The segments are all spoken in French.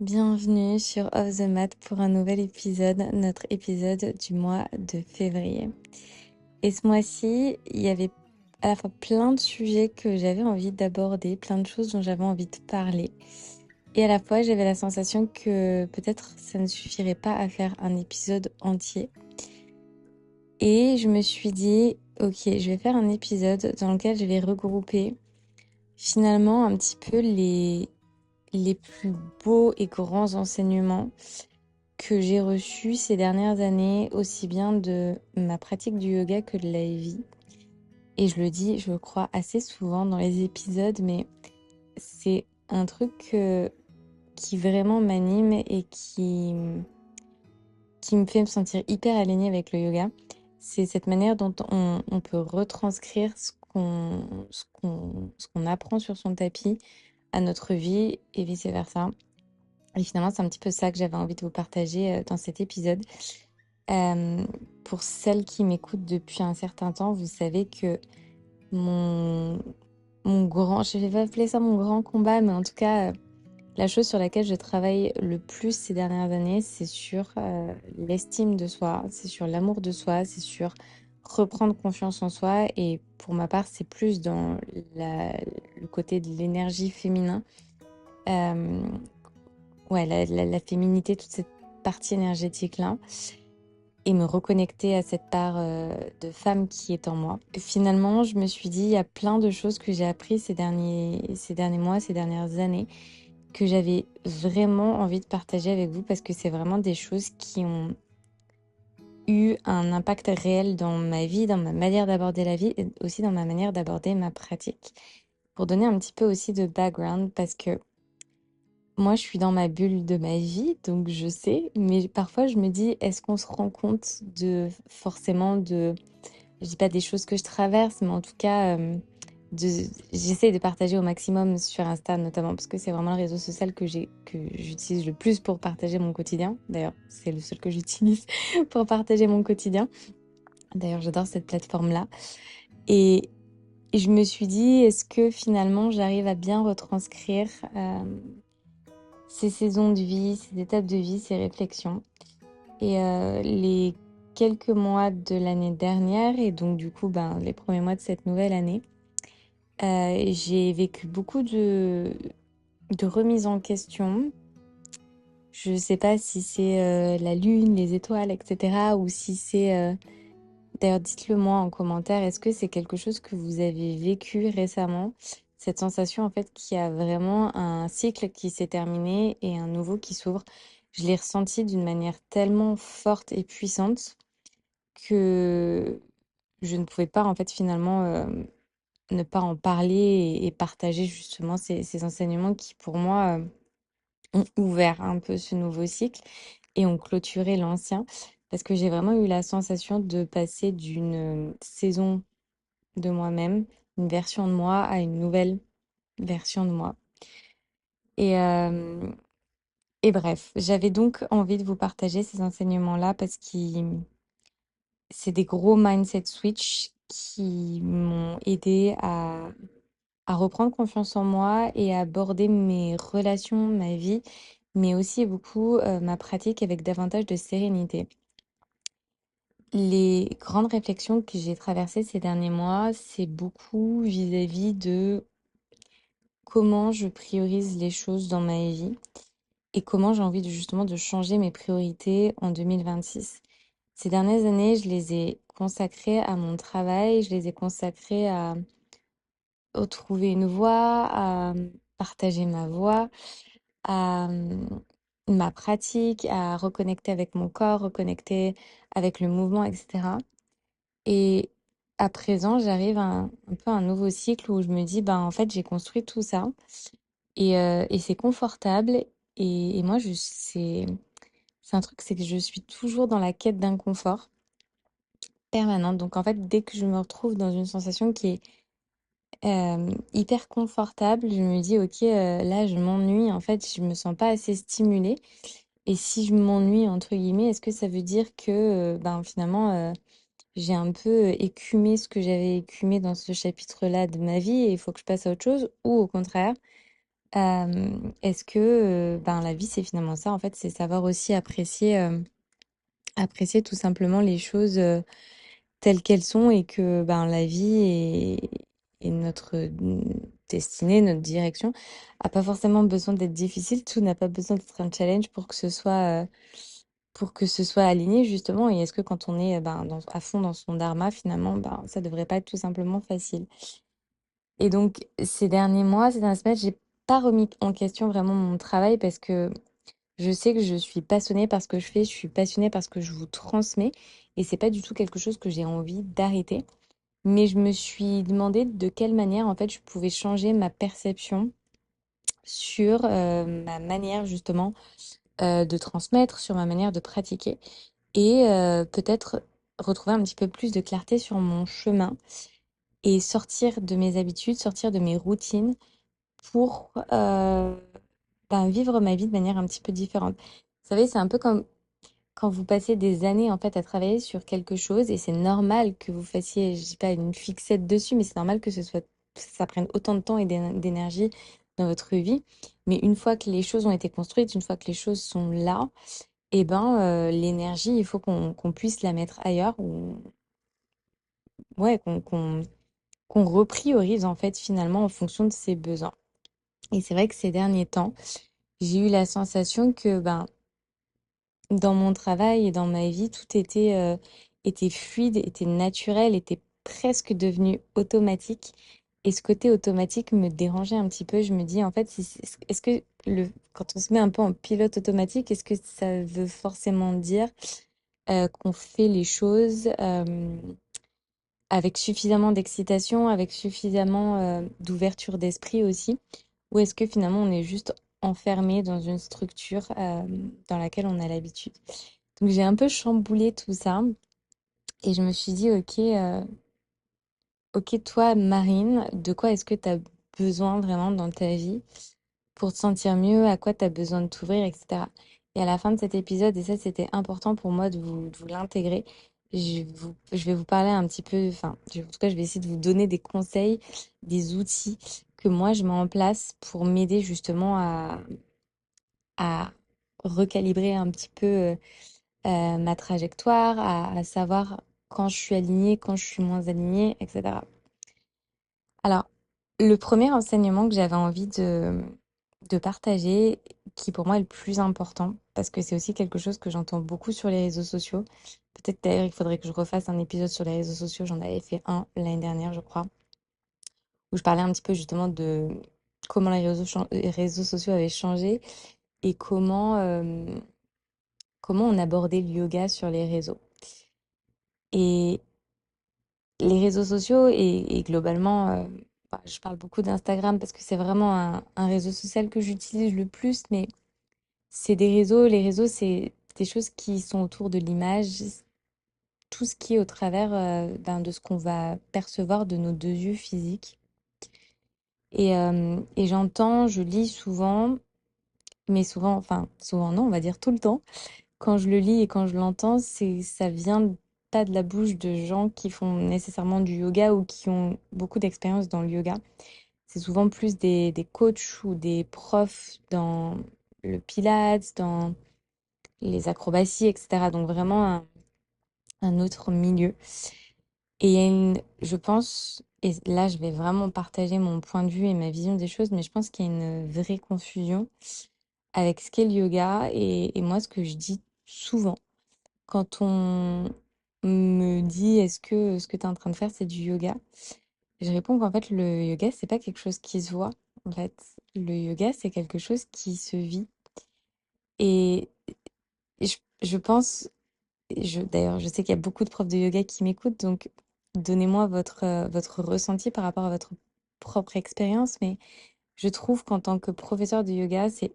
Bienvenue sur Off the Mat pour un nouvel épisode, notre épisode du mois de février. Et ce mois-ci, il y avait à la fois plein de sujets que j'avais envie d'aborder, plein de choses dont j'avais envie de parler. Et à la fois, j'avais la sensation que peut-être ça ne suffirait pas à faire un épisode entier. Et je me suis dit, ok, je vais faire un épisode dans lequel je vais regrouper finalement un petit peu les plus beaux et grands enseignements que j'ai reçus ces dernières années, aussi bien de ma pratique du yoga que de la vie. Et je le dis, je crois, assez souvent dans les épisodes, mais c'est un truc qui vraiment m'anime et qui me fait me sentir hyper alignée avec le yoga. C'est cette manière dont on peut retranscrire ce qu'on apprend sur son tapis à notre vie et vice-versa. Et finalement, c'est un petit peu ça que j'avais envie de vous partager dans cet épisode. Euh, pour celles qui m'écoutent depuis un certain temps, vous savez que mon, mon grand, je vais pas appeler ça mon grand combat, mais en tout cas, la chose sur laquelle je travaille le plus ces dernières années, c'est sur l'estime de soi, c'est sur l'amour de soi, c'est sur reprendre confiance en soi. Et pour ma part, c'est plus dans le côté de l'énergie féminin. Euh, ouais, la féminité, toute cette partie énergétique-là. Et me reconnecter à cette part de femme qui est en moi. Et finalement, je me suis dit, il y a plein de choses que j'ai appris ces derniers mois, ces dernières années, que j'avais vraiment envie de partager avec vous parce que c'est vraiment des choses qui ont eu un impact réel dans ma vie, dans ma manière d'aborder la vie et aussi dans ma manière d'aborder ma pratique. Pour donner un petit peu aussi de background parce que moi, je suis dans ma bulle de ma vie, donc je sais, mais parfois je me dis, est-ce qu'on se rend compte de forcément de, je dis pas des choses que je traverse, mais en tout cas, de, j'essaie de partager au maximum sur Insta notamment, parce que c'est vraiment le réseau social que j'utilise le plus pour partager mon quotidien. D'ailleurs, c'est le seul que j'utilise pour partager mon quotidien. D'ailleurs, j'adore cette plateforme-là. Et, et je me suis dit, est-ce que finalement j'arrive à bien retranscrire ces saisons de vie, ces étapes de vie, ces réflexions. Et les quelques mois de l'année dernière, et donc du coup les premiers mois de cette nouvelle année, j'ai vécu beaucoup de remises en question. Je ne sais pas si c'est la lune, les étoiles, etc. ou si c'est... D'ailleurs, dites-le moi en commentaire, est-ce que c'est quelque chose que vous avez vécu récemment? Cette sensation en fait qu'il y a vraiment un cycle qui s'est terminé et un nouveau qui s'ouvre. Je l'ai ressenti d'une manière tellement forte et puissante que je ne pouvais pas en fait finalement ne pas en parler et partager justement ces enseignements qui pour moi ont ouvert un peu ce nouveau cycle et ont clôturé l'ancien parce que j'ai vraiment eu la sensation de passer d'une saison de moi-même, une version de moi à une nouvelle version de moi. Et, euh, et bref, j'avais donc envie de vous partager ces enseignements-là parce que c'est des gros mindset switch qui m'ont aidé à reprendre confiance en moi et à aborder mes relations, ma vie, mais aussi beaucoup ma pratique avec davantage de sérénité. Les grandes réflexions que j'ai traversées ces derniers mois, c'est beaucoup vis-à-vis de comment je priorise les choses dans ma vie et comment j'ai envie justement de changer mes priorités en 2026. Ces dernières années, je les ai consacrées à mon travail, je les ai consacrées à trouver une voie, à partager ma voix, à ma pratique, à reconnecter avec mon corps, reconnecter avec le mouvement, etc. Et à présent, j'arrive à un peu un nouveau cycle où je me dis, ben en fait, j'ai construit tout ça et c'est confortable. Et moi, c'est un truc, c'est que je suis toujours dans la quête d'un confort permanent. Donc en fait, dès que je me retrouve dans une sensation qui est hyper confortable, je me dis, ok, là, je m'ennuie. En fait, je me sens pas assez stimulée. Et si je m'ennuie, entre guillemets, est-ce que ça veut dire que ben finalement, j'ai un peu écumé ce que j'avais écumé dans ce chapitre-là de ma vie et il faut que je passe à autre chose? Ou au contraire, Est-ce que ben, la vie, c'est finalement ça, en fait, c'est savoir aussi apprécier tout simplement les choses telles qu'elles sont et que ben, la vie et notre destinée, notre direction, a pas forcément besoin d'être difficile, tout n'a pas besoin d'être un challenge pour que ce soit aligné justement. Et est-ce que quand on est ben, à fond dans son dharma, finalement, ben, ça devrait pas être tout simplement facile. Et donc, ces derniers mois, ces dernières semaines, j'ai pas remis en question vraiment mon travail parce que je sais que je suis passionnée par ce que je fais, je suis passionnée par ce que je vous transmets et c'est pas du tout quelque chose que j'ai envie d'arrêter. Mais je me suis demandé de quelle manière en fait je pouvais changer ma perception sur ma manière justement de transmettre, sur ma manière de pratiquer et peut-être retrouver un petit peu plus de clarté sur mon chemin et sortir de mes habitudes, sortir de mes routines pour ben, vivre ma vie de manière un petit peu différente. Vous savez, c'est un peu comme quand vous passez des années en fait à travailler sur quelque chose et c'est normal que vous fassiez, je sais pas, une fixette dessus, mais c'est normal que ça prenne autant de temps et d'énergie dans votre vie. Mais une fois que les choses ont été construites, une fois que les choses sont là, et ben l'énergie, il faut qu'on puisse la mettre ailleurs ou ouais, qu'on repriorise en fait finalement en fonction de ses besoins. Et c'est vrai que ces derniers temps, j'ai eu la sensation que ben dans mon travail et dans ma vie, tout était fluide, était naturel, était presque devenu automatique. Et ce côté automatique me dérangeait un petit peu. Je me dis, en fait, est-ce que quand on se met un peu en pilote automatique, est-ce que ça veut forcément dire qu'on fait les choses avec suffisamment d'excitation, avec suffisamment d'ouverture d'esprit aussi? Ou est-ce que finalement on est juste enfermé dans une structure dans laquelle on a l'habitude? Donc j'ai un peu chamboulé tout ça et je me suis dit, ok, toi, Marine, de quoi est-ce que tu as besoin vraiment dans ta vie pour te sentir mieux, à quoi tu as besoin de t'ouvrir, etc. Et à la fin de cet épisode, et ça c'était important pour moi de vous l'intégrer, je vais vous parler un petit peu, enfin, en tout cas, je vais essayer de vous donner des conseils, des outils que moi je mets en place pour m'aider justement à recalibrer un petit peu ma trajectoire, à savoir quand je suis alignée, quand je suis moins alignée, etc. Alors, le premier enseignement que j'avais envie de partager, qui pour moi est le plus important, parce que c'est aussi quelque chose que j'entends beaucoup sur les réseaux sociaux. Peut-être d'ailleurs il faudrait que je refasse un épisode sur les réseaux sociaux, j'en avais fait un l'année dernière, je crois, où je parlais un petit peu justement de comment les réseaux sociaux avaient changé et comment on abordait le yoga sur les réseaux. Et les réseaux sociaux et globalement, bah, je parle beaucoup d'Instagram parce que c'est vraiment un réseau social que j'utilise le plus, mais c'est les réseaux, c'est des choses qui sont autour de l'image, tout ce qui est au travers ben, de ce qu'on va percevoir de nos deux yeux physiques. Et j'entends, je lis souvent, mais souvent, enfin souvent non, on va dire tout le temps, quand je le lis et quand je l'entends, ça vient pas de la bouche de gens qui font nécessairement du yoga ou qui ont beaucoup d'expérience dans le yoga. C'est souvent plus des coachs ou des profs dans le pilates, dans les acrobaties, etc. Donc vraiment un autre milieu. Et il y a je pense, et là je vais vraiment partager mon point de vue et ma vision des choses, mais je pense qu'il y a une vraie confusion avec ce qu'est le yoga et moi ce que je dis souvent. Quand on me dit est-ce que ce que tu es en train de faire c'est du yoga? Je réponds qu'en fait le yoga c'est pas quelque chose qui se voit. En fait, le yoga c'est quelque chose qui se vit. Et je pense, d'ailleurs je sais qu'il y a beaucoup de profs de yoga qui m'écoutent, donc donnez-moi votre ressenti par rapport à votre propre expérience. Mais je trouve qu'en tant que professeur de yoga c'est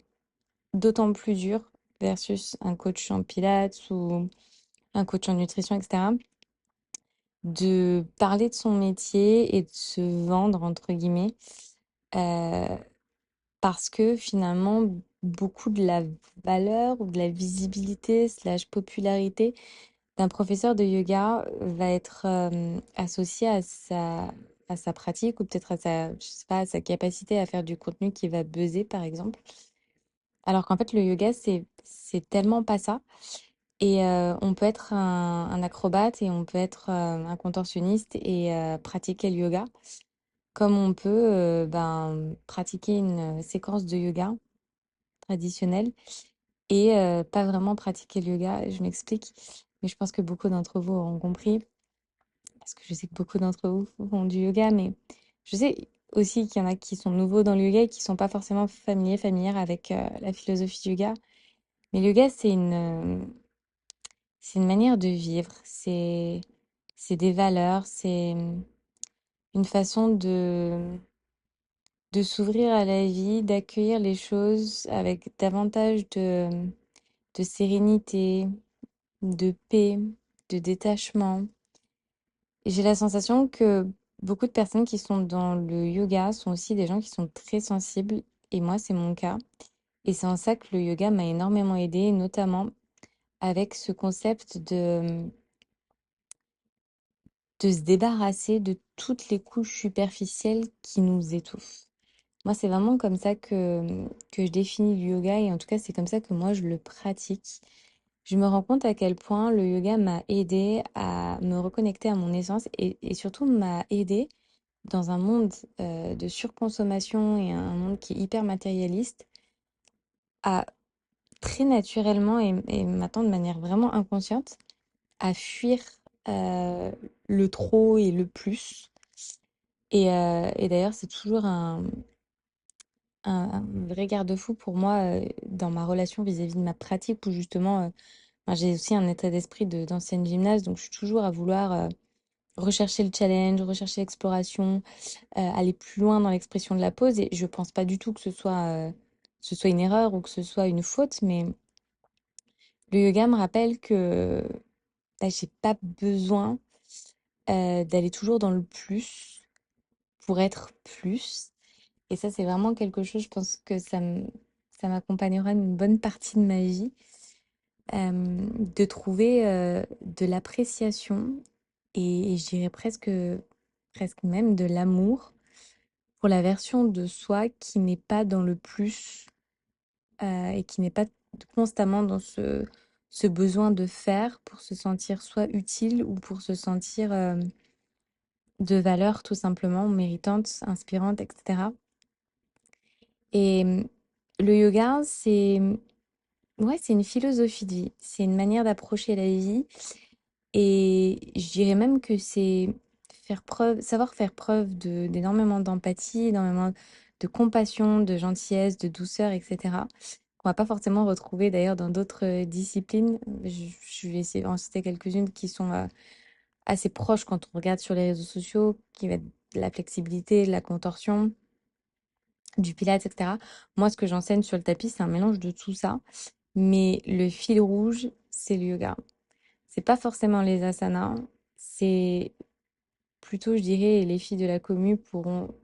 d'autant plus dur versus un coach en pilates ou un coach en nutrition, etc. de parler de son métier et de se vendre, entre guillemets, euh, parce que finalement, beaucoup de la valeur ou de la visibilité slash popularité d'un professeur de yoga va être associée à sa pratique ou peut-être à sa, je sais pas, à sa capacité à faire du contenu qui va buzzer, par exemple. Alors qu'en fait, le yoga, c'est tellement pas ça. Et on peut être un acrobate et on peut être un contorsionniste et pratiquer le yoga, comme on peut pratiquer une séquence de yoga traditionnelle et pas vraiment pratiquer le yoga. Je m'explique, mais je pense que beaucoup d'entre vous auront compris, parce que je sais que beaucoup d'entre vous font du yoga, mais je sais aussi qu'il y en a qui sont nouveaux dans le yoga et qui sont pas forcément familières avec la philosophie du yoga. Mais le yoga, c'est une manière de vivre, c'est des valeurs, c'est une façon de s'ouvrir à la vie, d'accueillir les choses avec davantage de sérénité, de paix, de détachement. Et j'ai la sensation que beaucoup de personnes qui sont dans le yoga sont aussi des gens qui sont très sensibles, et moi, c'est mon cas. Et c'est en ça que le yoga m'a énormément aidée, notamment avec ce concept de se débarrasser de toutes les couches superficielles qui nous étouffent. Moi, c'est vraiment comme ça que je définis le yoga et en tout cas, c'est comme ça que moi, je le pratique. Je me rends compte à quel point le yoga m'a aidé à me reconnecter à mon essence et surtout m'a aidé dans un monde de surconsommation et un monde qui est hyper matérialiste à très naturellement et maintenant de manière vraiment inconsciente à fuir euh, le trop et le plus. Et d'ailleurs, c'est toujours un vrai garde-fou pour moi dans ma relation vis-à-vis de ma pratique où justement, enfin, j'ai aussi un état d'esprit d'ancienne gymnaste, donc je suis toujours à vouloir rechercher le challenge, rechercher l'exploration, aller plus loin dans l'expression de la pose. Et je pense pas du tout ce soit une erreur ou que ce soit une faute, mais le yoga me rappelle que bah, j'ai pas besoin d'aller toujours dans le plus pour être plus. Et ça, c'est vraiment quelque chose, je pense que ça m'accompagnera une bonne partie de ma vie, de trouver de l'appréciation et je dirais presque même de l'amour pour la version de soi qui n'est pas dans le plus et qui n'est pas constamment dans ce besoin de faire pour se sentir soit utile ou pour se sentir de valeur tout simplement, méritante, inspirante, etc. Et le yoga, ouais, c'est une philosophie de vie, c'est une manière d'approcher la vie. Et je dirais même que c'est savoir faire preuve d'énormément d'empathie, énormément de compassion, de gentillesse, de douceur, etc. Qu'on va pas forcément retrouver d'ailleurs dans d'autres disciplines. Je vais essayer d'en citer quelques-unes qui sont assez proches quand on regarde sur les réseaux sociaux, qui va être de la flexibilité, de la contorsion, du pilates, etc. Moi, ce que j'enseigne sur le tapis, c'est un mélange de tout ça. Mais le fil rouge, c'est le yoga. C'est pas forcément les asanas, c'est plutôt, je dirais, et les filles de la commu pourront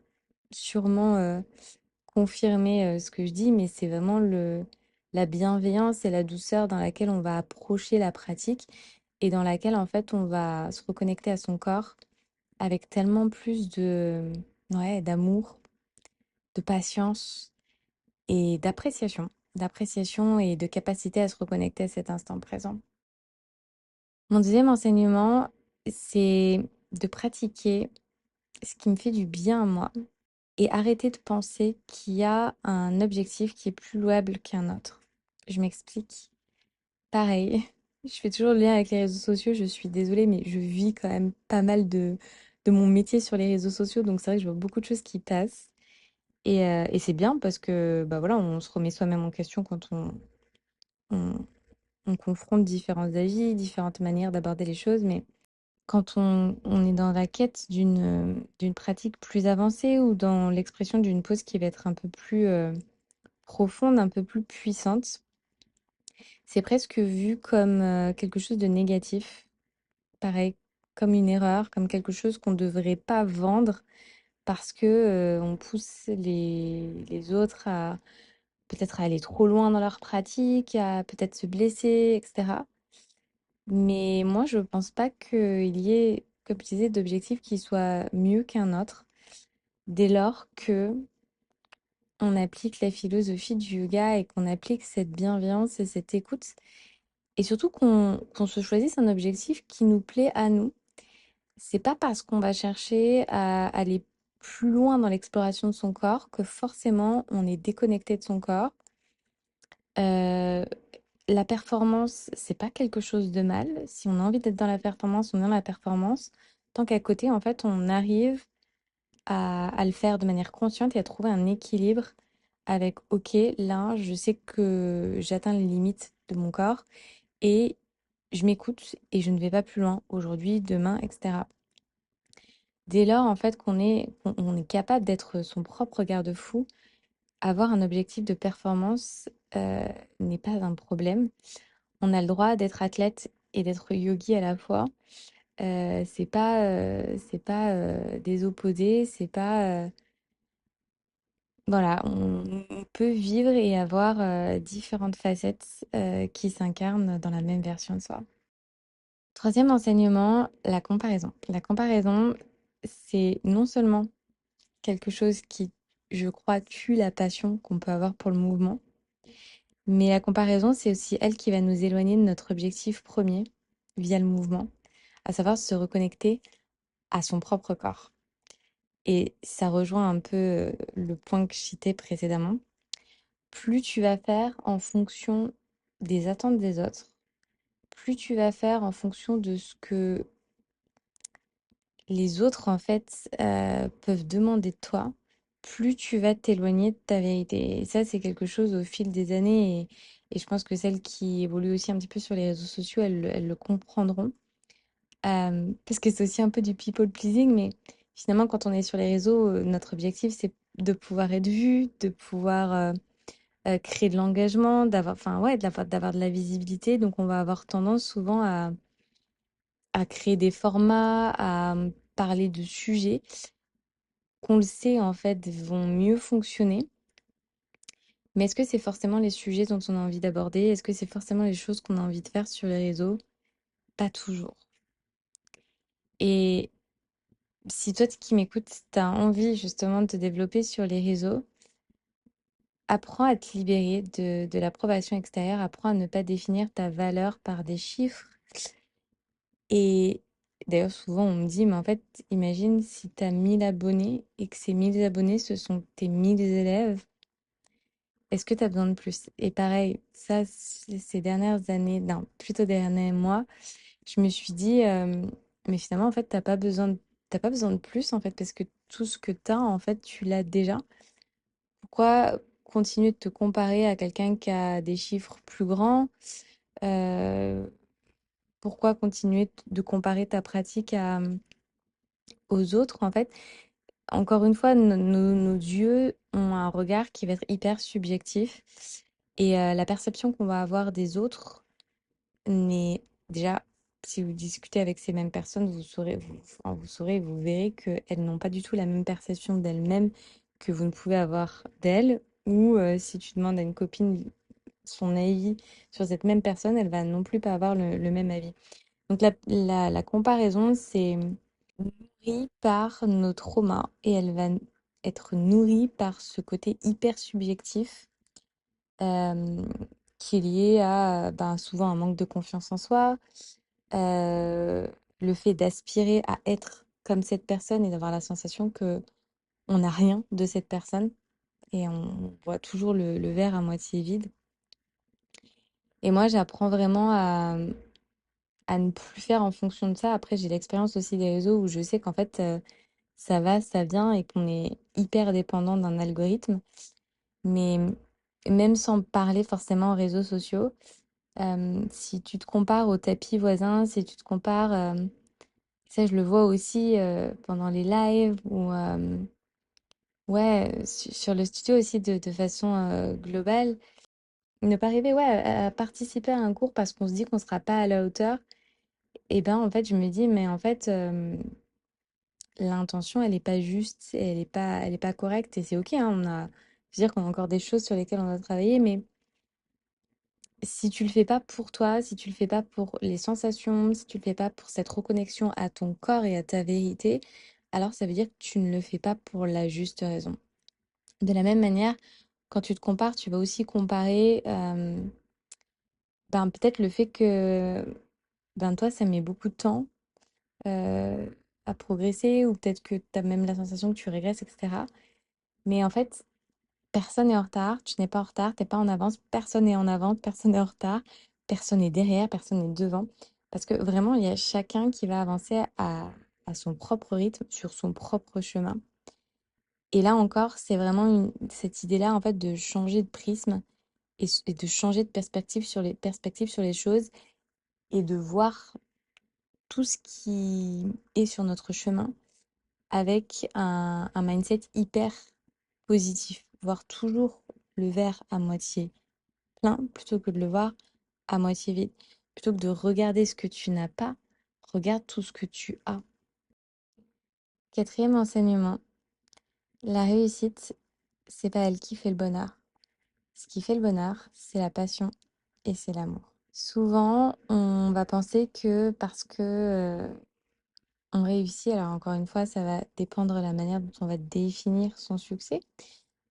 sûrement confirmer ce que je dis, mais c'est vraiment la bienveillance et la douceur dans laquelle on va approcher la pratique et dans laquelle, en fait, on va se reconnecter à son corps avec tellement plus ouais, d'amour, de patience et d'appréciation et de capacité à se reconnecter à cet instant présent. Mon deuxième enseignement, c'est de pratiquer ce qui me fait du bien à moi et arrêter de penser qu'il y a un objectif qui est plus louable qu'un autre. Je m'explique. Pareil, je fais toujours le lien avec les réseaux sociaux. Je suis désolée, mais je vis quand même pas mal de mon métier sur les réseaux sociaux. Donc c'est vrai que je vois beaucoup de choses qui passent. Et c'est bien parce que bah voilà, on se remet soi-même en question quand on, on confronte différents avis, différentes manières d'aborder les choses. Mais quand on est dans la quête d'une pratique plus avancée ou dans l'expression d'une pause qui va être un peu plus profonde, un peu plus puissante, c'est presque vu comme quelque chose de négatif, pareil, comme une erreur, comme quelque chose qu'on ne devrait pas vendre parce que on pousse les autres à peut-être à aller trop loin dans leur pratique, à peut-être se blesser, etc. Mais moi, je pense pas qu'il y ait comme je disais, d'objectif qui soit mieux qu'un autre dès lors que on applique la philosophie du yoga et qu'on applique cette bienveillance et cette écoute. Et surtout qu'on se choisisse un objectif qui nous plaît à nous. C'est pas parce qu'on va chercher à aller plus loin dans l'exploration de son corps que forcément on est déconnecté de son corps. Euh, la performance, c'est pas quelque chose de mal. Si on a envie d'être dans la performance, on est dans la performance. Tant qu'à côté, en fait, on arrive à le faire de manière consciente et à trouver un équilibre avec, ok, là, je sais que j'atteins les limites de mon corps et je m'écoute et je ne vais pas plus loin aujourd'hui, demain, etc. Dès lors, en fait, qu'on est capable d'être son propre garde-fou, avoir un objectif de performance n'est pas un problème. On a le droit d'être athlète et d'être yogi à la fois. C'est pas des opposés, c'est pas voilà, on peut vivre et avoir différentes facettes qui s'incarnent dans la même version de soi. Troisième enseignement, la comparaison. La comparaison, c'est non seulement quelque chose qui, je crois, tue la passion qu'on peut avoir pour le mouvement, mais la comparaison, c'est aussi elle qui va nous éloigner de notre objectif premier via le mouvement, à savoir se reconnecter à son propre corps. Et ça rejoint un peu le point que je citais précédemment. Plus tu vas faire en fonction des attentes des autres, plus tu vas faire en fonction de ce que les autres, en fait, peuvent demander de toi, plus tu vas t'éloigner de ta vérité. Et ça, c'est quelque chose au fil des années. Et je pense que celles qui évoluent aussi un petit peu sur les réseaux sociaux, elles le comprendront. Parce que c'est aussi un peu du people pleasing, mais finalement, quand on est sur les réseaux, notre objectif, c'est de pouvoir être vu, de pouvoir créer de l'engagement, d'avoir, enfin, ouais, d'avoir de la visibilité. Donc, on va avoir tendance souvent à créer des formats, à parler de sujets qu'on le sait en fait vont mieux fonctionner. Mais est-ce que c'est forcément les sujets dont on a envie d'aborder? Est-ce que c'est forcément les choses qu'on a envie de faire sur les réseaux? Pas toujours. Et si toi qui m'écoutes, tu as envie justement de te développer sur les réseaux, apprends à te libérer de l'approbation extérieure, apprends à ne pas définir ta valeur par des chiffres. Et d'ailleurs, souvent on me dit, mais en fait, imagine si tu as 1000 abonnés et que ces 1000 abonnés, ce sont tes 1000 élèves. Est-ce que tu as besoin de plus? Et pareil, ça, ces dernières années, non, plutôt derniers mois, je me suis dit, mais finalement, en fait, t'as pas besoin de plus, en fait, parce que tout ce que tu as, en fait, tu l'as déjà. Pourquoi continuer de te comparer à quelqu'un qui a des chiffres plus grands? Euh, pourquoi continuer de comparer ta pratique aux autres, en fait? Encore une fois, nos yeux ont un regard qui va être hyper subjectif. Et la perception qu'on va avoir des autres n'est déjà, si vous discutez avec ces mêmes personnes, vous saurez, vous verrez qu'elles n'ont pas du tout la même perception d'elles-mêmes que vous ne pouvez avoir d'elles. Ou si tu demandes à une copine son avis sur cette même personne, elle va non plus pas avoir le même avis. Donc la comparaison, c'est nourrie par nos traumas et elle va être nourrie par ce côté hyper subjectif euh, qui est lié à ben, souvent un manque de confiance en soi, euh, le fait d'aspirer à être comme cette personne et d'avoir la sensation que on n'a rien de cette personne et on voit toujours le verre à moitié vide. Et moi, j'apprends vraiment à ne plus faire en fonction de ça. Après, j'ai l'expérience aussi des réseaux où je sais qu'en fait, ça va, ça vient et qu'on est hyper dépendant d'un algorithme. Mais même sans parler forcément aux réseaux sociaux, si tu te compares au tapis voisin, si tu te compares, ça je le vois aussi pendant les lives ou ouais, sur le studio aussi de façon globale, ne pas arriver ouais, à participer à un cours parce qu'on se dit qu'on sera pas à la hauteur, et ben en fait je me dis mais en fait l'intention elle est pas juste, elle est pas correcte et c'est ok, hein, on a, je veux dire qu'on a encore des choses sur lesquelles on doit travailler, mais Si tu le fais pas pour toi, si tu le fais pas pour les sensations, si tu le fais pas pour cette reconnexion à ton corps et à ta vérité, alors ça veut dire que tu ne le fais pas pour la juste raison. De la même manière, quand tu te compares, tu vas aussi comparer peut-être le fait que toi, ça met beaucoup de temps euh, à progresser, ou peut-être que tu as même la sensation que tu régresses, etc. Mais en fait, personne n'est en retard, tu n'es pas en retard, t'es pas en avance, personne n'est en avance, personne n'est en retard, personne n'est derrière, personne n'est devant. Parce que vraiment, il y a chacun qui va avancer à son propre rythme, sur son propre chemin. Et là encore, c'est vraiment cette idée-là, en fait, de changer de prisme et de changer de perspective sur les choses et de voir tout ce qui est sur notre chemin avec un mindset hyper positif. Voir toujours le verre à moitié plein plutôt que de le voir à moitié vide. Plutôt que de regarder ce que tu n'as pas, regarde tout ce que tu as. Quatrième enseignement, la réussite, c'est pas elle qui fait le bonheur. Ce qui fait le bonheur, c'est la passion et c'est l'amour. Souvent, on va penser que parce que on réussit, alors encore une fois, ça va dépendre de la manière dont on va définir son succès.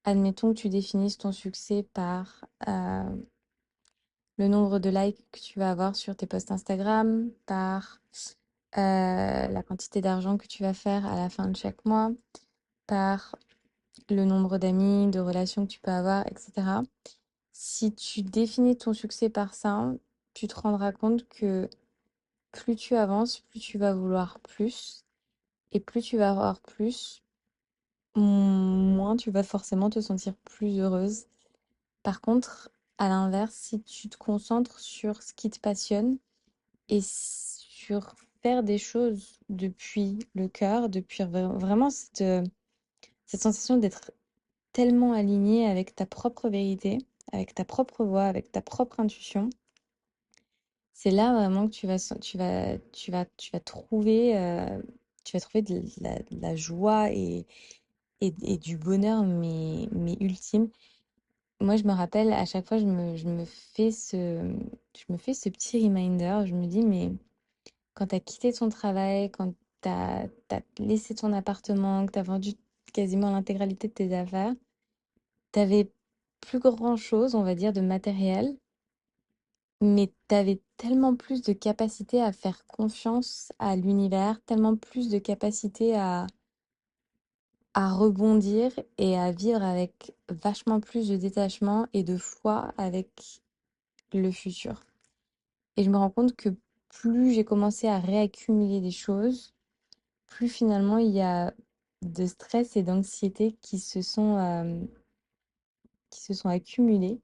Admettons que tu définisses ton succès par le nombre de likes que tu vas avoir sur tes posts Instagram, par la quantité d'argent que tu vas faire à la fin de chaque mois, par le nombre d'amis, de relations que tu peux avoir, etc. Si tu définis ton succès par ça, tu te rendras compte que plus tu avances, plus tu vas vouloir plus, et plus tu vas avoir plus, moins tu vas forcément te sentir plus heureuse. Par contre, à l'inverse, si tu te concentres sur ce qui te passionne et sur faire des choses depuis le cœur, depuis vraiment cette sensation d'être tellement aligné avec ta propre vérité, avec ta propre voix, avec ta propre intuition, c'est là vraiment que tu vas trouver de la joie et du bonheur, mais ultime. Moi, je me rappelle, à chaque fois, je me fais ce petit reminder. Je me dis, mais quand tu as quitté ton travail, quand tu as laissé ton appartement, que tu as vendu quasiment l'intégralité de tes affaires, tu avais plus grand-chose, on va dire, de matériel, mais tu avais tellement plus de capacité à faire confiance à l'univers, tellement plus de capacité à rebondir et à vivre avec vachement plus de détachement et de foi avec le futur. Et je me rends compte que plus j'ai commencé à réaccumuler des choses, plus finalement il y a de stress et d'anxiété qui se sont accumulés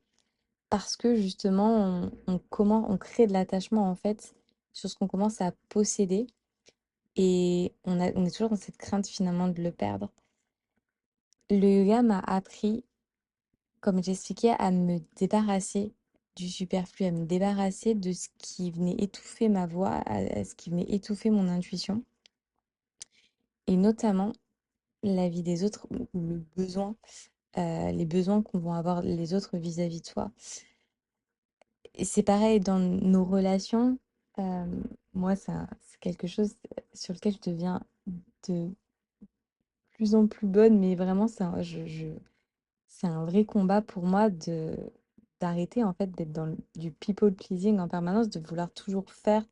parce que justement on crée de l'attachement en fait sur ce qu'on commence à posséder et on est toujours dans cette crainte finalement de le perdre. Le yoga m'a appris, comme j'expliquais, à me débarrasser du superflu, à me débarrasser de ce qui venait étouffer ma voix, à ce qui venait étouffer mon intuition, et notamment la vie des autres ou le besoin, les besoins qu'on vont avoir les autres vis-à-vis de toi. Et c'est pareil dans nos relations. euh, Moi, c'est quelque chose sur lequel je deviens de plus en plus bonne, mais vraiment, c'est un vrai combat pour moi de d'arrêter en fait d'être dans du people pleasing en permanence, de vouloir toujours faire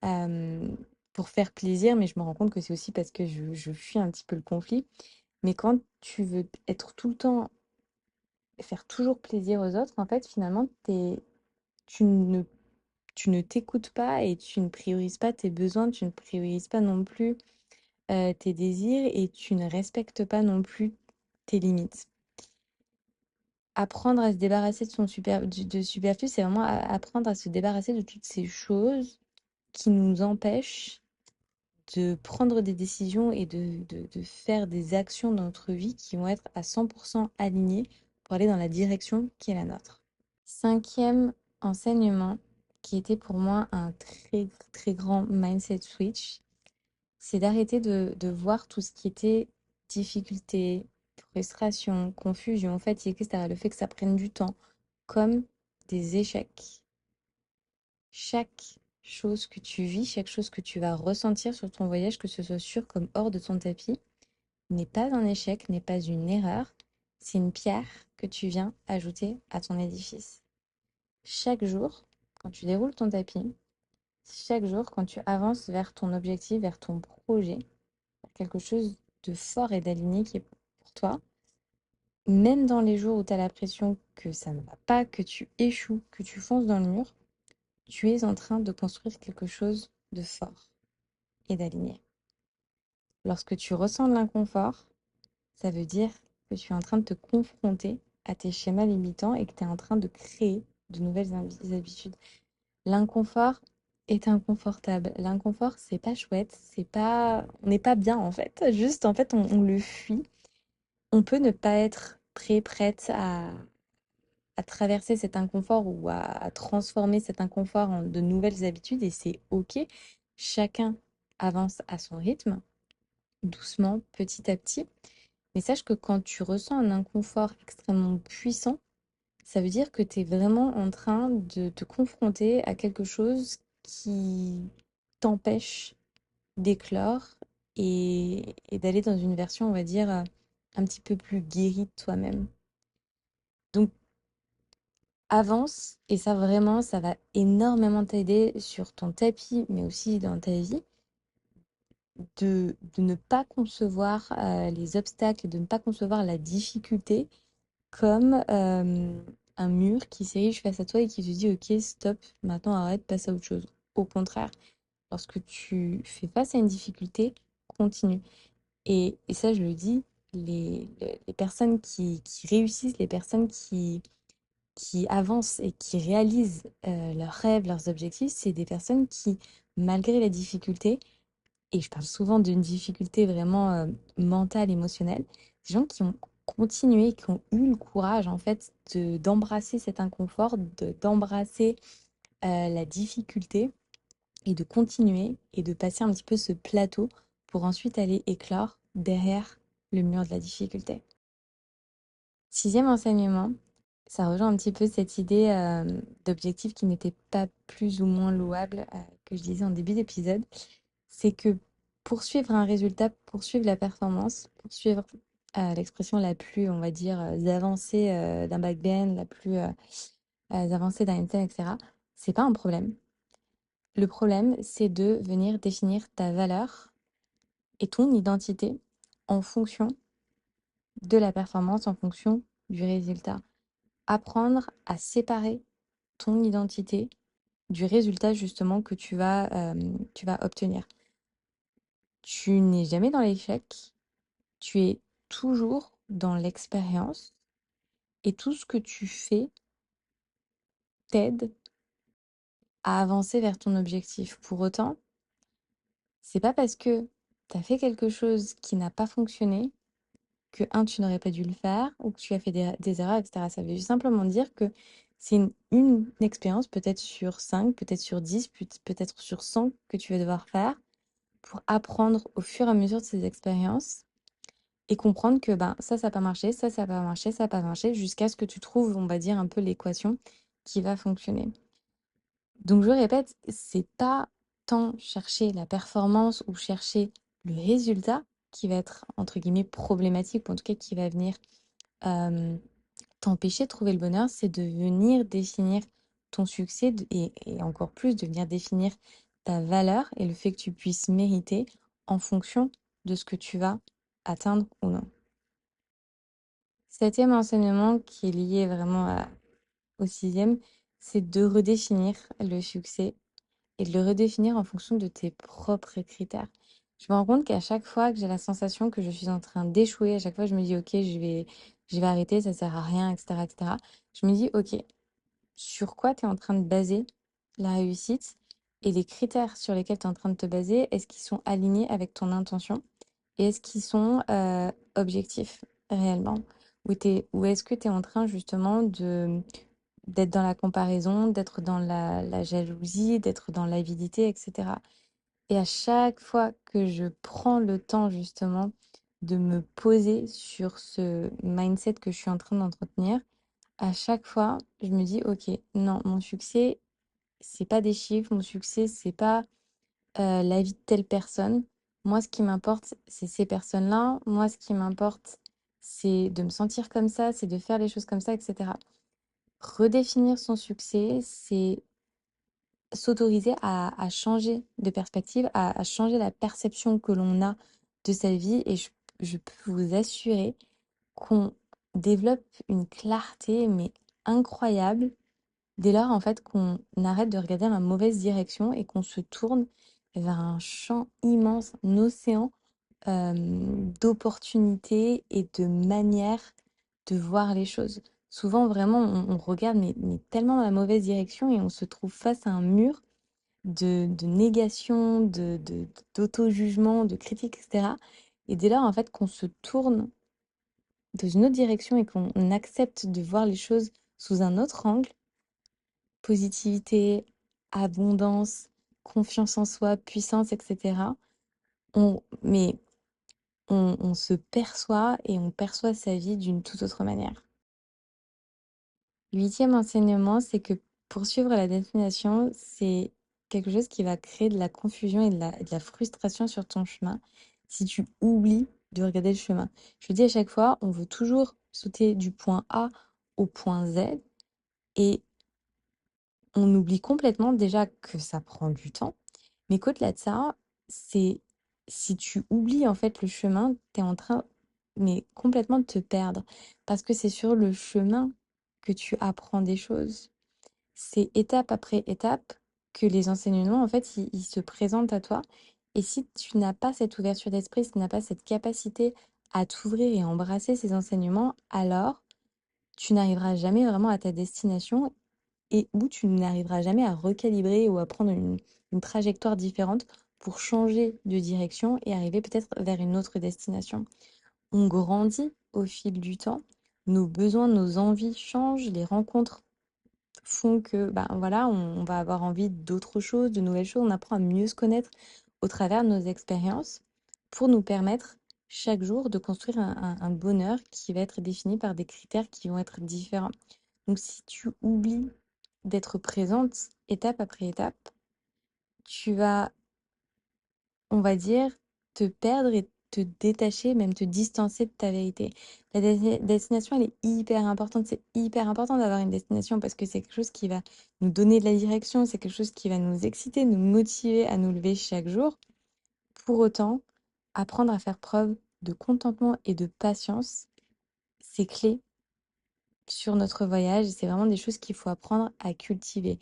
euh, pour faire plaisir, mais je me rends compte que c'est aussi parce que je fuis un petit peu le conflit. Mais quand tu veux être tout le temps, faire toujours plaisir aux autres, en fait, finalement, tu ne, tu ne t'écoutes pas et tu ne priorises pas tes besoins, tu ne priorises pas non plus tes désirs et tu ne respectes pas non plus tes limites. Apprendre à se débarrasser de superflu, c'est vraiment apprendre à se débarrasser de toutes ces choses qui nous empêchent de prendre des décisions et de faire des actions dans notre vie qui vont être à 100% alignées pour aller dans la direction qui est la nôtre. Cinquième enseignement, qui était pour moi un très très grand mindset switch, c'est d'arrêter de voir tout ce qui était difficulté, frustration, confusion, fatigue, etc. Le fait que ça prenne du temps comme des échecs, chaque chose que tu vis, chaque chose que tu vas ressentir sur ton voyage, que ce soit sur comme hors de ton tapis, n'est pas un échec, n'est pas une erreur, c'est une pierre que tu viens ajouter à ton édifice. Chaque jour, quand tu déroules ton tapis, chaque jour, quand tu avances vers ton objectif, vers ton projet, vers quelque chose de fort et d'aligné qui est pour toi, même dans les jours où tu as l'impression que ça ne va pas, que tu échoues, que tu fonces dans le mur, tu es en train de construire quelque chose de fort et d'aligné. Lorsque tu ressens de l'inconfort, ça veut dire que tu es en train de te confronter à tes schémas limitants et que tu es en train de créer de nouvelles habitudes. L'inconfort est inconfortable. L'inconfort, c'est pas chouette, c'est pas, on n'est pas bien en fait. Juste en fait, on le fuit. On peut ne pas être prêt, prête à traverser cet inconfort ou à transformer cet inconfort en de nouvelles habitudes et c'est ok. Chacun avance à son rythme, doucement, petit à petit. Mais sache que quand tu ressens un inconfort extrêmement puissant, ça veut dire que tu es vraiment en train de te confronter à quelque chose qui t'empêche d'éclore et d'aller dans une version, on va dire, un petit peu plus guérie de toi-même. Donc, avance, et ça vraiment, ça va énormément t'aider sur ton tapis, mais aussi dans ta vie, de ne pas concevoir les obstacles, de ne pas concevoir la difficulté comme un mur qui s'érige face à toi et qui te dit, ok, stop, maintenant arrête, passe à autre chose. Au contraire, lorsque tu fais face à une difficulté, continue. Et ça, je le dis, les personnes qui réussissent, les personnes qui avancent et qui réalisent leurs rêves, leurs objectifs, c'est des personnes qui, malgré les difficultés, et je parle souvent d'une difficulté vraiment mentale, émotionnelle, des gens qui ont continué, qui ont eu le courage en fait d'embrasser cet inconfort, d'embrasser la difficulté et de continuer et de passer un petit peu ce plateau pour ensuite aller éclore derrière le mur de la difficulté. Sixième enseignement, ça rejoint un petit peu cette idée d'objectif qui n'était pas plus ou moins louable que je disais en début d'épisode. C'est que poursuivre un résultat, poursuivre la performance, poursuivre l'expression la plus, on va dire, avancée d'un backbend, la plus avancée d'un handstand, etc., c'est pas un problème. Le problème, c'est de venir définir ta valeur et ton identité en fonction de la performance, en fonction du résultat. Apprendre à séparer ton identité du résultat justement que tu vas obtenir. Tu n'es jamais dans l'échec, tu es toujours dans l'expérience et tout ce que tu fais t'aide à avancer vers ton objectif. Pour autant, c'est pas parce que tu as fait quelque chose qui n'a pas fonctionné que, un, tu n'aurais pas dû le faire ou que tu as fait des erreurs, etc. Ça veut juste simplement dire que c'est une expérience, peut-être sur 5, peut-être sur 10, peut-être sur 100 que tu vas devoir faire pour apprendre au fur et à mesure de ces expériences et comprendre que ben, ça n'a pas marché, ça n'a pas marché, ça n'a pas marché, jusqu'à ce que tu trouves, on va dire, un peu l'équation qui va fonctionner. Donc, je répète, c'est pas tant chercher la performance ou chercher le résultat qui va être, entre guillemets, problématique, ou en tout cas qui va venir euh, t'empêcher de trouver le bonheur, c'est de venir définir ton succès et encore plus de venir définir ta valeur et le fait que tu puisses mériter en fonction de ce que tu vas atteindre ou non. Septième enseignement qui est lié vraiment au sixième, c'est de redéfinir le succès et de le redéfinir en fonction de tes propres critères. Je me rends compte qu'à chaque fois que j'ai la sensation que je suis en train d'échouer, à chaque fois je me dis ok, je vais arrêter, ça sert à rien, etc., etc. Je me dis ok, sur quoi tu es en train de baser la réussite et les critères sur lesquels tu es en train de te baser, est-ce qu'ils sont alignés avec ton intention et est-ce qu'ils sont objectifs réellement? Ou est-ce que tu es en train justement d'être dans la comparaison, d'être dans la jalousie, d'être dans l'avidité, etc. Et à chaque fois que je prends le temps justement de me poser sur ce mindset que je suis en train d'entretenir, à chaque fois, je me dis, ok, non, mon succès, c'est pas des chiffres, mon succès, c'est pas la vie de telle personne. Moi, ce qui m'importe, c'est ces personnes-là. Moi, ce qui m'importe, c'est de me sentir comme ça, c'est de faire les choses comme ça, etc. Redéfinir son succès, c'est s'autoriser à changer de perspective, à changer la perception que l'on a de sa vie. Et je peux vous assurer qu'on développe une clarté, mais incroyable, dès lors, en fait, qu'on arrête de regarder dans la mauvaise direction et qu'on se tourne vers un champ immense, un océan d'opportunités et de manières de voir les choses. Souvent, vraiment, on regarde, mais tellement dans la mauvaise direction et on se trouve face à un mur de négation, d'auto-jugement, de critique, etc. Et dès lors, en fait, qu'on se tourne dans une autre direction et qu'on accepte de voir les choses sous un autre angle, positivité, abondance, confiance en soi, puissance, etc. Mais on se perçoit et on perçoit sa vie d'une toute autre manière. Huitième enseignement, c'est que poursuivre la destination, c'est quelque chose qui va créer de la confusion et de la frustration sur ton chemin si tu oublies de regarder le chemin. Je le dis à chaque fois, on veut toujours sauter du point A au point Z et on oublie complètement déjà que ça prend du temps, mais qu'au-delà de ça, c'est si tu oublies en fait le chemin, tu es en train mais complètement de te perdre parce que c'est sur le chemin que tu apprends des choses. C'est étape après étape que les enseignements en fait ils se présentent à toi et si tu n'as pas cette ouverture d'esprit, si tu n'as pas cette capacité à t'ouvrir et à embrasser ces enseignements, alors tu n'arriveras jamais vraiment à ta destination et où tu n'arriveras jamais à recalibrer ou à prendre une trajectoire différente pour changer de direction et arriver peut-être vers une autre destination. On grandit au fil du temps, nos besoins, nos envies changent, les rencontres font que ben voilà, on va avoir envie d'autres choses, de nouvelles choses, on apprend à mieux se connaître au travers de nos expériences pour nous permettre chaque jour de construire un bonheur qui va être défini par des critères qui vont être différents. Donc si tu oublies d'être présente étape après étape, tu vas, on va dire, te perdre et te détacher, même te distancer de ta vérité. La destination, elle est hyper importante. C'est hyper important d'avoir une destination parce que c'est quelque chose qui va nous donner de la direction, c'est quelque chose qui va nous exciter, nous motiver à nous lever chaque jour. Pour autant, apprendre à faire preuve de contentement et de patience, c'est clé sur notre voyage. C'est vraiment des choses qu'il faut apprendre à cultiver.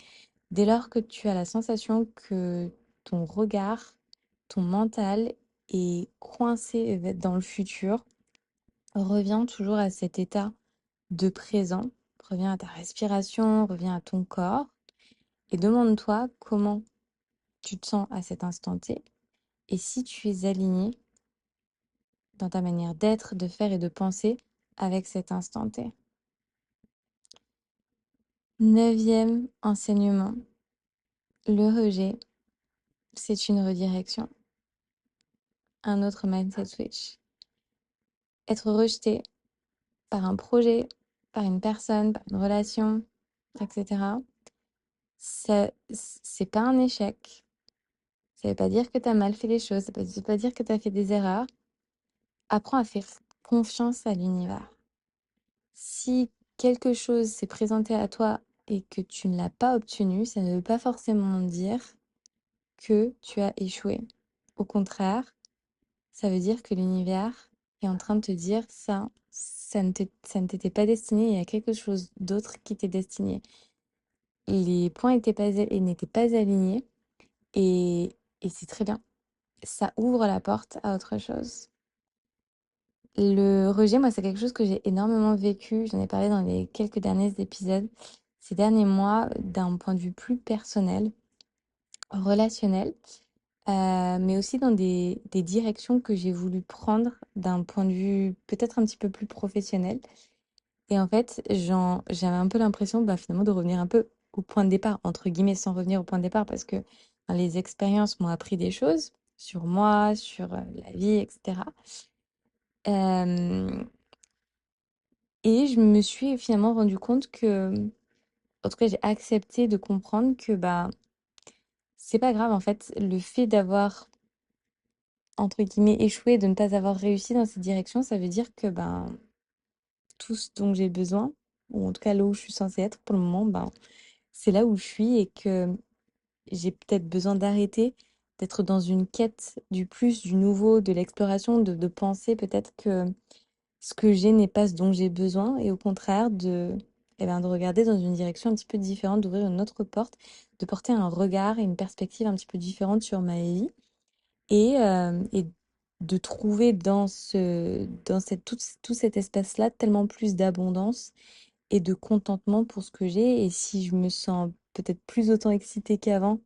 Dès lors que tu as la sensation que ton regard, ton mental est coincé dans le futur, reviens toujours à cet état de présent, reviens à ta respiration, reviens à ton corps et demande-toi comment tu te sens à cet instant T et si tu es aligné dans ta manière d'être, de faire et de penser avec cet instant T. Neuvième enseignement, le rejet, c'est une redirection, un autre mindset switch. Être rejeté par un projet, par une personne, par une relation, etc. Ça, c'est pas un échec. Ça veut pas dire que tu as mal fait les choses. Ça veut pas dire que tu as fait des erreurs. Apprends à faire confiance à l'univers. Si quelque chose s'est présenté à toi et que tu ne l'as pas obtenu, ça ne veut pas forcément dire que tu as échoué. Au contraire, ça veut dire que l'univers est en train de te dire ça ne t'était pas destiné, il y a quelque chose d'autre qui t'est destiné. Les points n'étaient pas alignés et c'est très bien. Ça ouvre la porte à autre chose. Le rejet, moi, c'est quelque chose que j'ai énormément vécu. J'en ai parlé dans les quelques derniers épisodes, ces derniers mois, d'un point de vue plus personnel, relationnel, mais aussi dans des directions que j'ai voulu prendre d'un point de vue peut-être un petit peu plus professionnel. Et en fait, j'avais un peu l'impression, bah, finalement, de revenir un peu au point de départ, entre guillemets, sans revenir au point de départ, parce que ben, les expériences m'ont appris des choses sur moi, sur la vie, etc. Euh, Et je me suis finalement rendu compte que, en tout cas, j'ai accepté de comprendre que bah c'est pas grave en fait, le fait d'avoir entre guillemets échoué, de ne pas avoir réussi dans cette direction, ça veut dire que ben tout ce dont j'ai besoin, ou en tout cas là où je suis censée être pour le moment, ben c'est là où je suis et que j'ai peut-être besoin d'arrêter d'être dans une quête du plus, du nouveau, de l'exploration, de penser peut-être que ce que j'ai n'est pas ce dont j'ai besoin et au contraire eh ben, de regarder dans une direction un petit peu différente, d'ouvrir une autre porte, de porter un regard et une perspective un petit peu différente sur ma vie et de trouver tout cet espace-là tellement plus d'abondance et de contentement pour ce que j'ai. Et si je me sens peut-être plus autant excitée qu'avant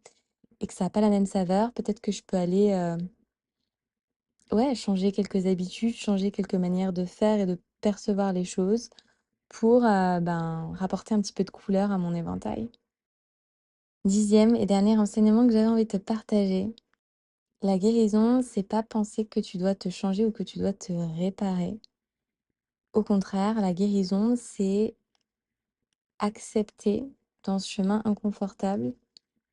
et que ça n'a pas la même saveur, peut-être que je peux aller ouais, changer quelques habitudes, changer quelques manières de faire et de percevoir les choses pour ben, rapporter un petit peu de couleur à mon éventail. Dixième et dernier enseignement que j'avais envie de te partager. La guérison, c'est pas penser que tu dois te changer ou que tu dois te réparer. Au contraire, la guérison, c'est accepter dans ce chemin inconfortable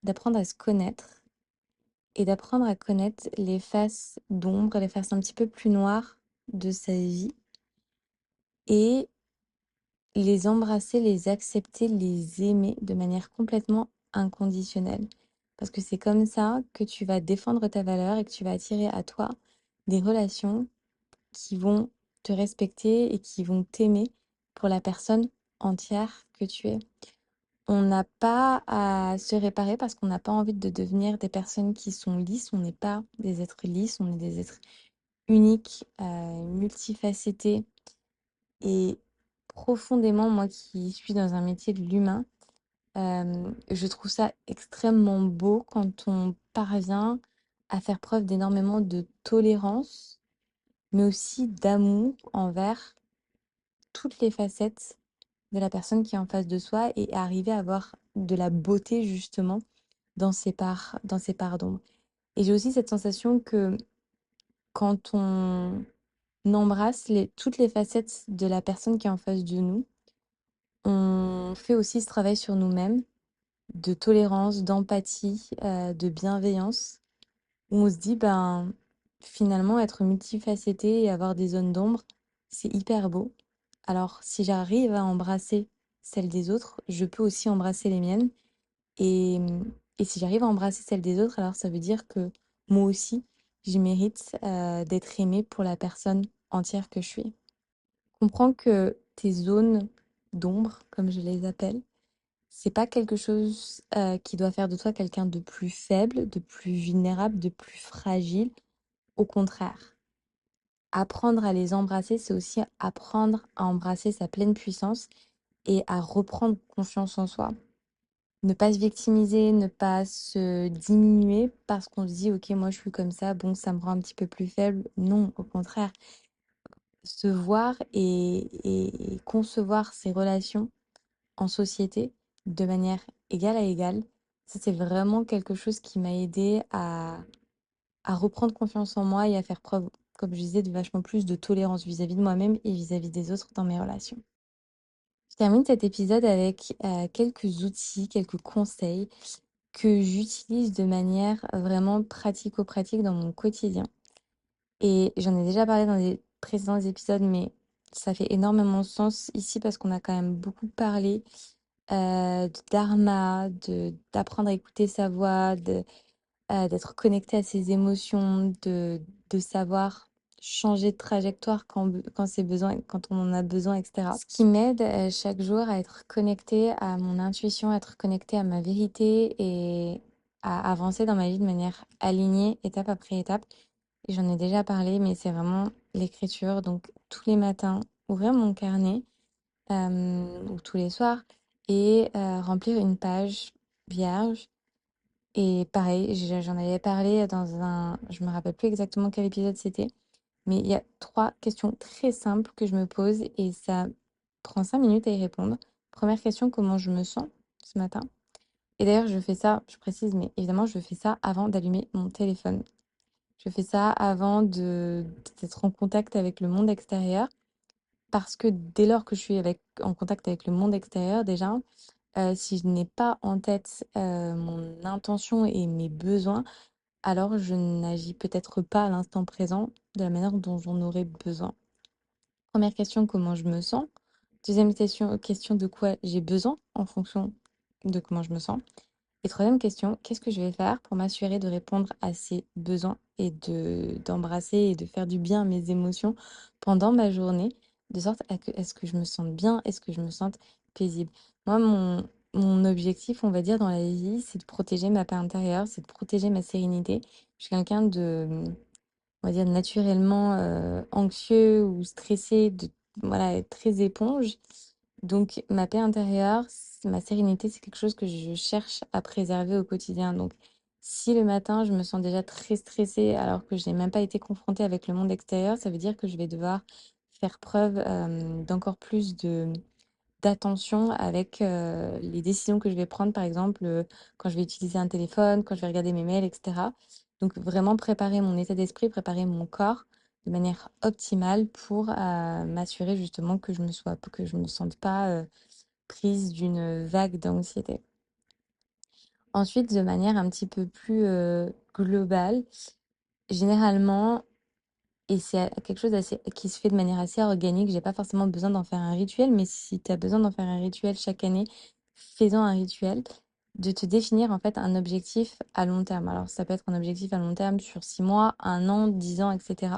d'apprendre à se connaître et d'apprendre à connaître les faces d'ombre, les faces un petit peu plus noires de sa vie et les embrasser, les accepter, les aimer de manière complètement inconditionnelle. Parce que c'est comme ça que tu vas défendre ta valeur et que tu vas attirer à toi des relations qui vont te respecter et qui vont t'aimer pour la personne entière que tu es. On n'a pas à se réparer parce qu'on n'a pas envie de devenir des personnes qui sont lisses. On n'est pas des êtres lisses, on est des êtres uniques, multifacettés et profondément, moi qui suis dans un métier de l'humain, je trouve ça extrêmement beau quand on parvient à faire preuve d'énormément de tolérance, mais aussi d'amour envers toutes les facettes de la personne qui est en face de soi et arriver à avoir de la beauté justement dans ses parts d'ombre. Et j'ai aussi cette sensation que quand on embrasse toutes les facettes de la personne qui est en face de nous, on fait aussi ce travail sur nous-mêmes de tolérance, d'empathie, de bienveillance, où on se dit, ben, finalement, être multifacetté et avoir des zones d'ombre, c'est hyper beau. Alors, si j'arrive à embrasser celles des autres, je peux aussi embrasser les miennes. Et, et si j'arrive à embrasser celles des autres, alors ça veut dire que moi aussi, je mérite d'être aimée pour la personne entière que je suis. Comprends que tes zones d'ombre, comme je les appelle, c'est pas quelque chose qui doit faire de toi quelqu'un de plus faible, de plus vulnérable, de plus fragile. Au contraire, apprendre à les embrasser, c'est aussi apprendre à embrasser sa pleine puissance et à reprendre confiance en soi. Ne pas se victimiser, ne pas se diminuer parce qu'on se dit, ok, moi je suis comme ça, bon, ça me rend un petit peu plus faible. Non, au contraire, se voir et concevoir ses relations en société de manière égale à égale, ça c'est vraiment quelque chose qui m'a aidé à reprendre confiance en moi et à faire preuve, comme je disais, de vachement plus de tolérance vis-à-vis de moi-même et vis-à-vis des autres dans mes relations. Je termine cet épisode avec quelques outils, quelques conseils que j'utilise de manière vraiment pratico-pratique dans mon quotidien. Et j'en ai déjà parlé dans les précédents épisodes, mais ça fait énormément sens ici parce qu'on a quand même beaucoup parlé de dharma, d'apprendre à écouter sa voix, d'être connecté à ses émotions, de savoir changer de trajectoire quand c'est besoin, quand on en a besoin, etc. Ce qui m'aide chaque jour à être connecté à mon intuition, à être connecté à ma vérité et à avancer dans ma vie de manière alignée, étape après étape. Et j'en ai déjà parlé, mais c'est vraiment l'écriture. Donc tous les matins, ouvrir mon carnet ou tous les soirs et remplir une page vierge et pareil, j'en avais parlé dans je me rappelle plus exactement quel épisode c'était, mais il y a trois questions très simples que je me pose et ça prend 5 minutes à y répondre. Première question, comment je me sens ce matin? Et d'ailleurs, je fais ça, je précise, mais évidemment, je fais ça avant d'allumer mon téléphone. Je fais ça avant d'être en contact avec le monde extérieur. parce que dès lors que je suis en contact avec le monde extérieur, déjà, si je n'ai pas en tête mon intention et mes besoins, alors je n'agis peut-être pas à l'instant présent de la manière dont j'en aurais besoin. Première question, comment je me sens? Deuxième question de quoi j'ai besoin en fonction de comment je me sens. Et troisième question, qu'est-ce que je vais faire pour m'assurer de répondre à ces besoins et d'embrasser et de faire du bien à mes émotions pendant ma journée, de sorte à que est-ce que je me sente bien, est-ce que je me sente paisible. Moi, mon objectif, on va dire, dans la vie, c'est de protéger ma paix intérieure, c'est de protéger ma sérénité. Je suis quelqu'un de, on va dire, naturellement anxieux ou stressé, voilà, être très éponge. Donc, ma paix intérieure, ma sérénité, c'est quelque chose que je cherche à préserver au quotidien. Donc, si le matin, je me sens déjà très stressée alors que je n'ai même pas été confrontée avec le monde extérieur, ça veut dire que je vais devoir faire preuve d'encore plus d'attention avec les décisions que je vais prendre, par exemple, quand je vais utiliser un téléphone, quand je vais regarder mes mails, etc. Donc, vraiment préparer mon état d'esprit, préparer mon corps de manière optimale pour m'assurer justement que je me sente pas prise d'une vague d'anxiété. Ensuite, de manière un petit peu plus globale, généralement, et c'est quelque chose qui se fait de manière assez organique. J'ai pas forcément besoin d'en faire un rituel, mais si tu as besoin d'en faire un rituel chaque année, fais-en un rituel. De te définir en fait un objectif à long terme. Alors ça peut être un objectif à long terme sur 6 mois, un an, 10 ans, etc.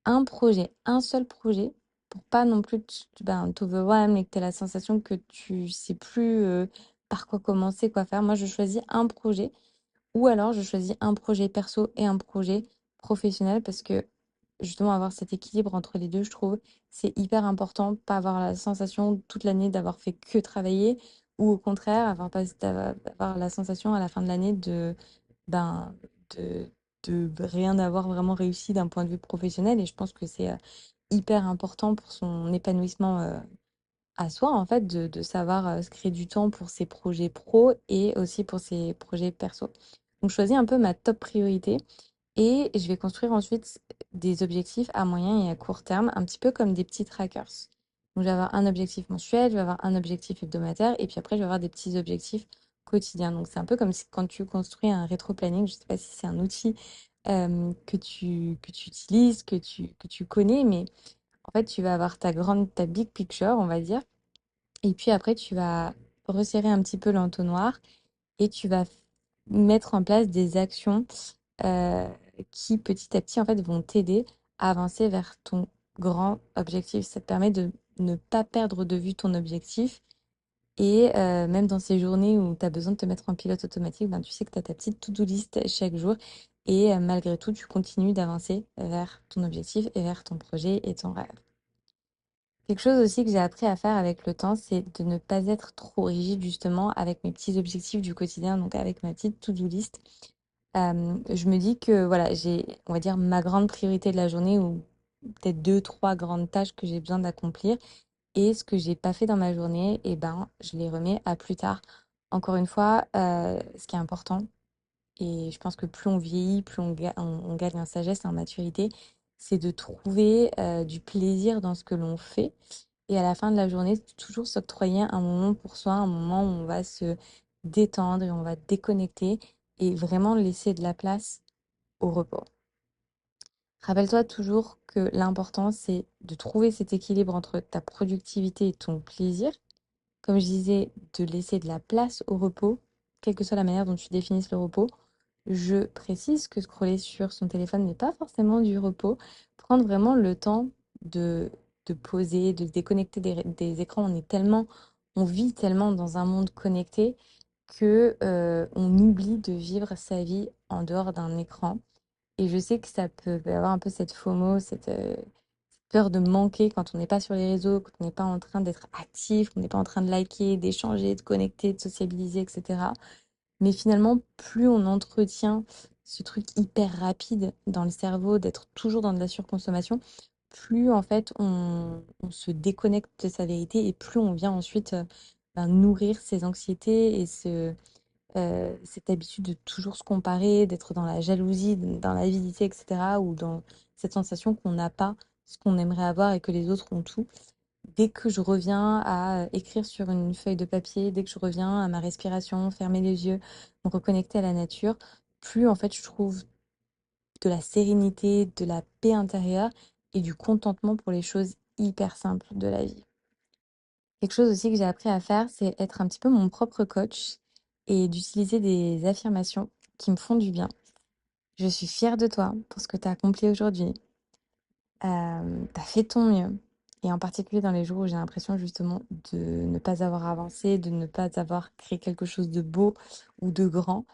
Un projet, un seul projet, pour pas non plus t'overwhelm et que tu aies la sensation que tu sais plus par quoi commencer, quoi faire. Moi, je choisis un projet ou alors, je choisis un projet perso et un projet professionnel parce que justement, avoir cet équilibre entre les deux, je trouve, c'est hyper important. Pas avoir la sensation toute l'année d'avoir fait que travailler ou au contraire, avoir la sensation à la fin de l'année ben, de, de rien avoir vraiment réussi d'un point de vue professionnel. Et je pense que c'est hyper important pour son épanouissement à soi, en fait, de savoir se créer du temps pour ses projets pro et aussi pour ses projets perso. Donc, je choisis un peu ma top priorité et je vais construire ensuite des objectifs à moyen et à court terme, un petit peu comme des petits trackers. Donc, je vais avoir un objectif mensuel, je vais avoir un objectif hebdomadaire et puis après, je vais avoir des petits objectifs quotidiens. Donc, c'est un peu comme si, quand tu construis un rétro-planning, je ne sais pas si c'est un outil que tu utilises, que tu connais, mais en fait, tu vas avoir ta big picture, on va dire. Et puis après, tu vas resserrer un petit peu l'entonnoir et tu vas mettre en place des actions euh, qui, petit à petit, en fait, vont t'aider à avancer vers ton grand objectif. Ça te permet de ne pas perdre de vue ton objectif. Et même dans ces journées où tu as besoin de te mettre en pilote automatique, ben, tu sais que tu as ta petite to-do list chaque jour. Et malgré tout, tu continues d'avancer vers ton objectif et vers ton projet et ton rêve. Quelque chose aussi que j'ai appris à faire avec le temps, c'est de ne pas être trop rigide justement avec mes petits objectifs du quotidien, donc avec ma petite to-do list. Je me dis que voilà, j'ai, on va dire, ma grande priorité de la journée ou peut-être deux, trois grandes tâches que j'ai besoin d'accomplir. Et ce que j'ai pas fait dans ma journée, eh ben, je les remets à plus tard. Encore une fois, ce qui est important, et je pense que plus on vieillit, plus on gagne en sagesse et en maturité, c'est de trouver du plaisir dans ce que l'on fait et à la fin de la journée, toujours s'octroyer un moment pour soi, un moment où on va se détendre et on va déconnecter et vraiment laisser de la place au repos. Rappelle-toi toujours que l'important, c'est de trouver cet équilibre entre ta productivité et ton plaisir. Comme je disais, de laisser de la place au repos, quelle que soit la manière dont tu définisses le repos. Je précise que scroller sur son téléphone n'est pas forcément du repos. Prendre vraiment le temps de, de poser, de se déconnecter des écrans. On vit tellement dans un monde connecté que on oublie de vivre sa vie en dehors d'un écran. Et je sais que ça peut avoir un peu cette FOMO, cette peur de manquer quand on n'est pas sur les réseaux, quand on n'est pas en train d'être actif, qu'on n'est pas en train de liker, d'échanger, de connecter, de sociabiliser, etc. Mais finalement, plus on entretient ce truc hyper rapide dans le cerveau, d'être toujours dans de la surconsommation, plus en fait on se déconnecte de sa vérité et plus on vient ensuite nourrir ses anxiétés et cette habitude de toujours se comparer, d'être dans la jalousie, dans l'avidité, etc. ou dans cette sensation qu'on n'a pas ce qu'on aimerait avoir et que les autres ont tout. Dès que je reviens à écrire sur une feuille de papier, dès que je reviens à ma respiration, fermer les yeux, me reconnecter à la nature, plus en fait je trouve de la sérénité, de la paix intérieure et du contentement pour les choses hyper simples de la vie. Quelque chose aussi que j'ai appris à faire, c'est être un petit peu mon propre coach et d'utiliser des affirmations qui me font du bien. Je suis fière de toi pour ce que tu as accompli aujourd'hui. Tu as fait ton mieux. Et en particulier dans les jours où j'ai l'impression justement de ne pas avoir avancé, de ne pas avoir créé quelque chose de beau ou de grand.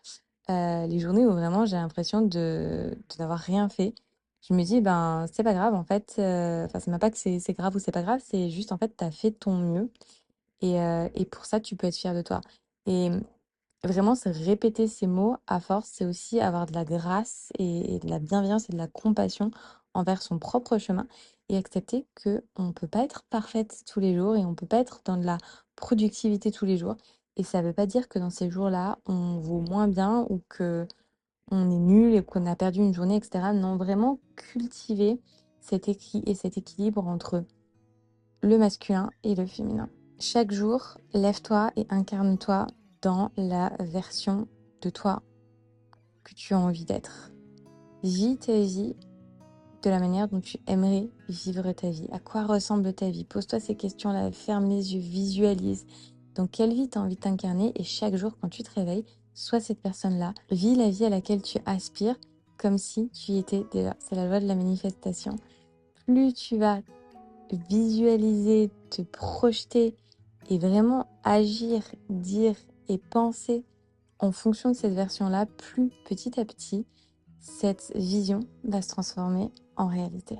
Les journées où vraiment j'ai l'impression de n'avoir rien fait. Je me dis, ben, c'est pas grave en fait. Enfin, c'est même pas que c'est grave ou c'est pas grave, c'est juste en fait, tu as fait ton mieux. Et pour ça, tu peux être fier de toi. Et vraiment, c'est répéter ces mots à force, c'est aussi avoir de la grâce et de la bienveillance et de la compassion envers son propre chemin et accepter que on ne peut pas être parfaite tous les jours et on ne peut pas être dans de la productivité tous les jours. Et ça ne veut pas dire que dans ces jours-là, on vaut moins bien ou que on est nul et qu'on a perdu une journée, etc. Non, vraiment cultiver cet écrit et cet équilibre entre le masculin et le féminin. Chaque jour, lève-toi et incarne-toi dans la version de toi que tu as envie d'être. Vis ta vie de la manière dont tu aimerais vivre ta vie. À quoi ressemble ta vie? Pose-toi ces questions-là, ferme les yeux, visualise dans quelle vie tu as envie de t'incarner et chaque jour quand tu te réveilles, sois cette personne-là. Vis la vie à laquelle tu aspires comme si tu y étais déjà. C'est la loi de la manifestation. Plus tu vas visualiser, te projeter et vraiment agir, dire et penser en fonction de cette version-là, plus petit à petit, cette vision va se transformer en réalité.